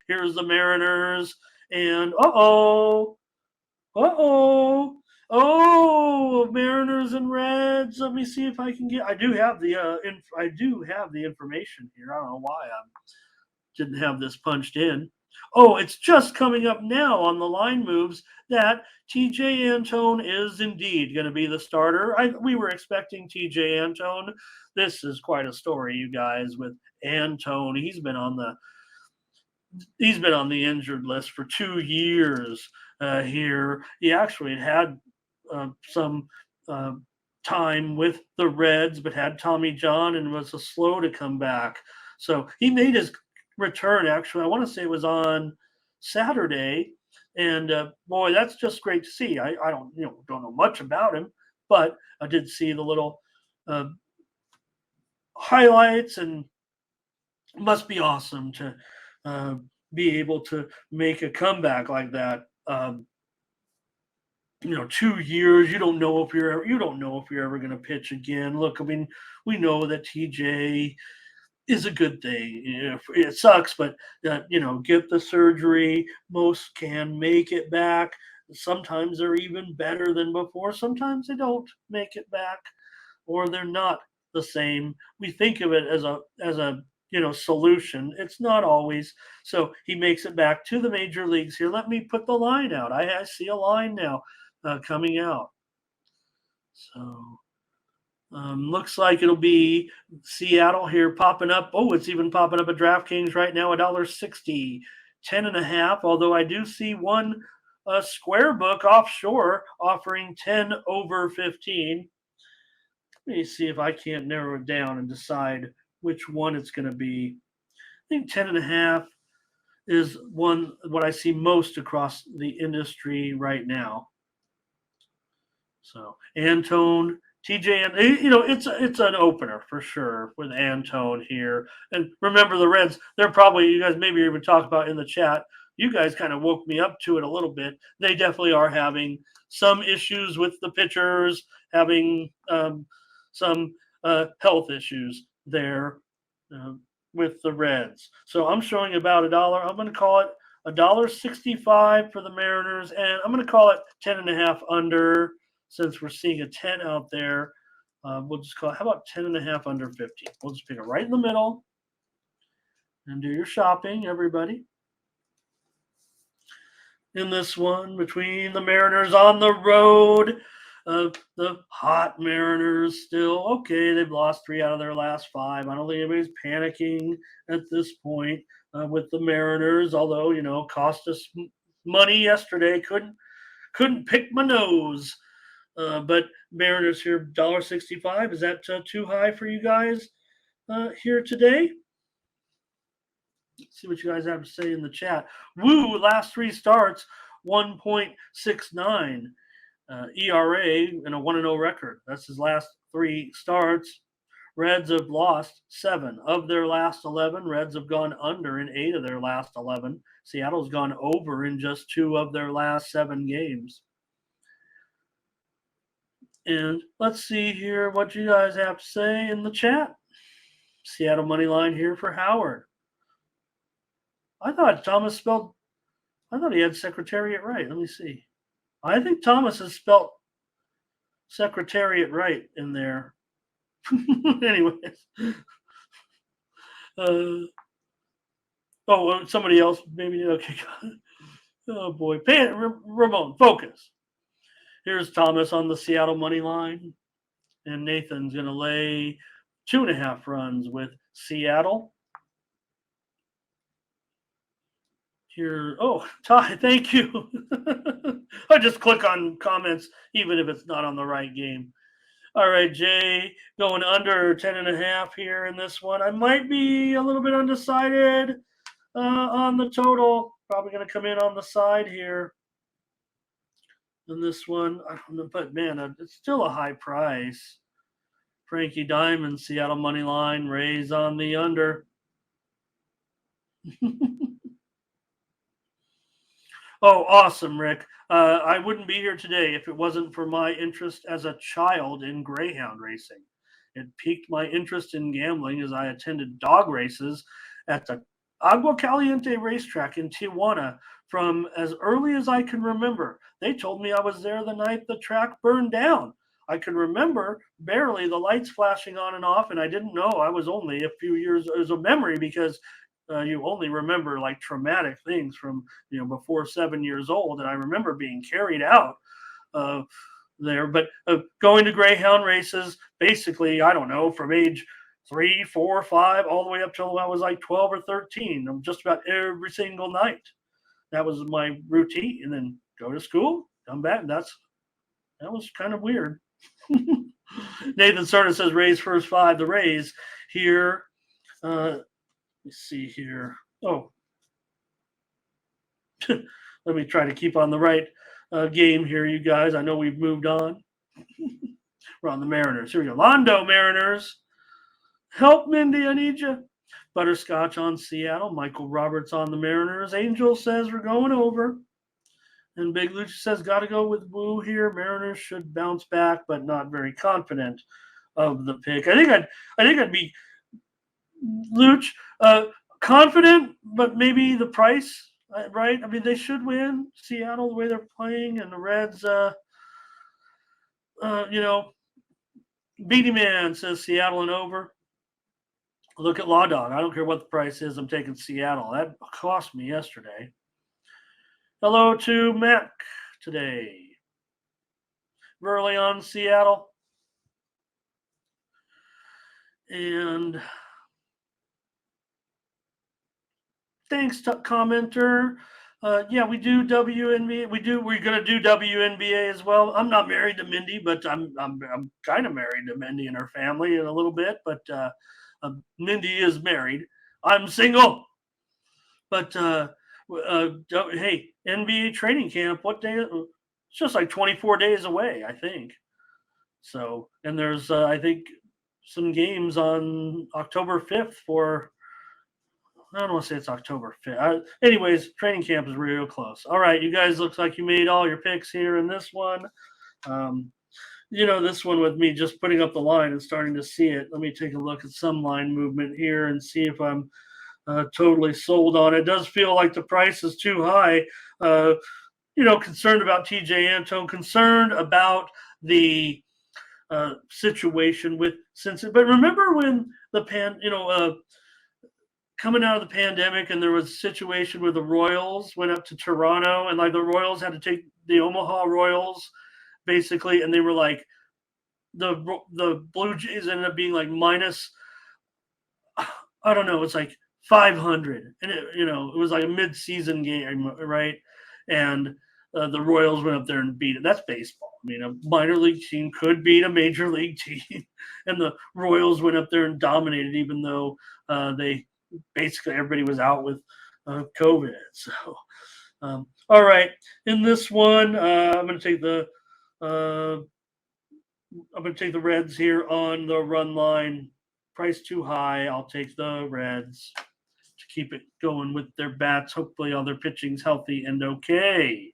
here's the Mariners, and oh, Mariners and Reds. Let me see if I can get. I do have the I do have the information here. I don't know why I didn't have this punched in. Oh, it's just coming up now on the line moves that TJ Antone is indeed going to be the starter. We were expecting TJ Antone. This is quite a story, you guys, with Antone. He's been on the injured list for 2 years here. He actually had some uh, time with the Reds, but had Tommy John and was slow to come back. So he made his return. Actually, I want to say it was on Saturday, and boy, that's just great to see. I don't know much about him, but I did see the little uh, highlights, and must be awesome to uh, be able to make a comeback like that. 2 years. You don't know if you're ever going to pitch again. Look, I mean, we know that TJ is a good thing. It sucks, but get the surgery. Most can make it back. Sometimes they're even better than before. Sometimes they don't make it back, or they're not the same. We think of it as a solution. It's not always. So he makes it back to the major leagues here. Let me put the line out. I see a line now coming out. So looks like it'll be Seattle here popping up. Oh, it's even popping up at DraftKings right now, $1.60, 10.5. Although I do see one square book offshore offering 10 over 15. Let me see if I can't narrow it down and decide which one it's going to be. I think 10.5 is what I see most across the industry right now. So Antone, TJ, it's an opener for sure with Antone here. And remember the Reds, they're probably, you guys maybe even talk about in the chat. You guys kind of woke me up to it a little bit. They definitely are having some issues with the pitchers, having some health issues there with the Reds. So I'm showing about $1. I'm going to call it $1.65 for the Mariners, and I'm going to call it 10.5 under. Since we're seeing a 10 out there, we'll just call it, how about 10.5 under 15? We'll just pick it right in the middle and do your shopping, everybody. In this one, between the Mariners on the road, the hot Mariners still, okay, they've lost 3 out of their last 5. I don't think anybody's panicking at this point with the Mariners, although, cost us money yesterday. Couldn't pick my nose. But Mariners here, $1.65. Is that too high for you guys here today? Let's see what you guys have to say in the chat. Woo, last 3 starts, 1.69 ERA and a 1-0 record. That's his last 3 starts. Reds have lost 7 of their last 11. Reds have gone under in 8 of their last 11. Seattle's gone over in just 2 of their last 7 games. And let's see here what you guys have to say in the chat. Seattle money line here for Howard. I thought he had Secretariat right. Let me see. I think Thomas has spelled Secretariat right in there. Anyways. Somebody else maybe. Okay. Oh, boy. Ramon, focus. Here's Thomas on the Seattle money line. And Nathan's going to lay 2.5 runs with Seattle. Here, Ty, thank you. I just click on comments, even if it's not on the right game. All right, Jay, going under 10.5 here in this one. I might be a little bit undecided on the total. Probably going to come in on the side here. In this one, I don't know, but man, it's still a high price. Frankie Diamond, Seattle money line, Rays on the under. Oh, awesome, Rick. I wouldn't be here today if it wasn't for my interest as a child in greyhound racing. It piqued my interest in gambling as I attended dog races at the Agua Caliente Racetrack in Tijuana from as early as I can remember. They told me I was there the night the track burned down. I can remember barely the lights flashing on and off, and I didn't know I was only a few years as a memory because you only remember like traumatic things from before 7 years old. And I remember being carried out uh, there, but going to greyhound races basically, I don't know, from age 3, 4, 5, all the way up till I was like 12 or 13. Just about every single night. That was my routine, and then go to school, come back. That was kind of weird. Nathan Serta says Rays first five. The Rays here. Let me see here. Oh, let me try to keep on the right game here, you guys. I know we've moved on. We're on the Mariners. Here we go. Londo Mariners. Help, Mindy. I need you. Butterscotch on Seattle. Michael Roberts on the Mariners. Angel says we're going over. And Big Luch says got to go with Woo here. Mariners should bounce back, but not very confident of the pick. I think I'd be Luch confident, but maybe the price, right? I mean, they should win. Seattle, the way they're playing, and the Reds. Beatty Man says Seattle and over. Look at Law Dog. I don't care what the price is. I'm taking Seattle. That cost me yesterday. Hello to Mac today. Burley on Seattle. And thanks to commenter. Yeah, we do WNBA. We're gonna do WNBA as well. I'm not married to Mindy, but I'm kind of married to Mindy and her family in a little bit. But Mindy is married. I'm single. But hey, NBA training camp. What day? It's just like 24 days away, I think. So, and there's I think some games on October 5th for. I don't want to say it's October 5th. Anyways, training camp is real close. All right, you guys, looks like you made all your picks here in this one. This one with me just putting up the line and starting to see it. Let me take a look at some line movement here and see if I'm totally sold on it. It does feel like the price is too high. Concerned about TJ Antone, concerned about the situation with Cincinnati. But remember when the coming out of the pandemic, and there was a situation where the Royals went up to Toronto, and like the Royals had to take the Omaha Royals, basically, and they were like the Blue Jays ended up being like minus, I don't know, it's like 500, and it was like a mid-season game, right? And the Royals went up there and beat it. That's baseball. I mean, a minor league team could beat a major league team, and the Royals went up there and dominated, even though they basically everybody was out with COVID. So, all right, in this one, I'm going to take the Reds here on the run line. Price too high. I'll take the Reds to keep it going with their bats. Hopefully, all their pitching's healthy and okay.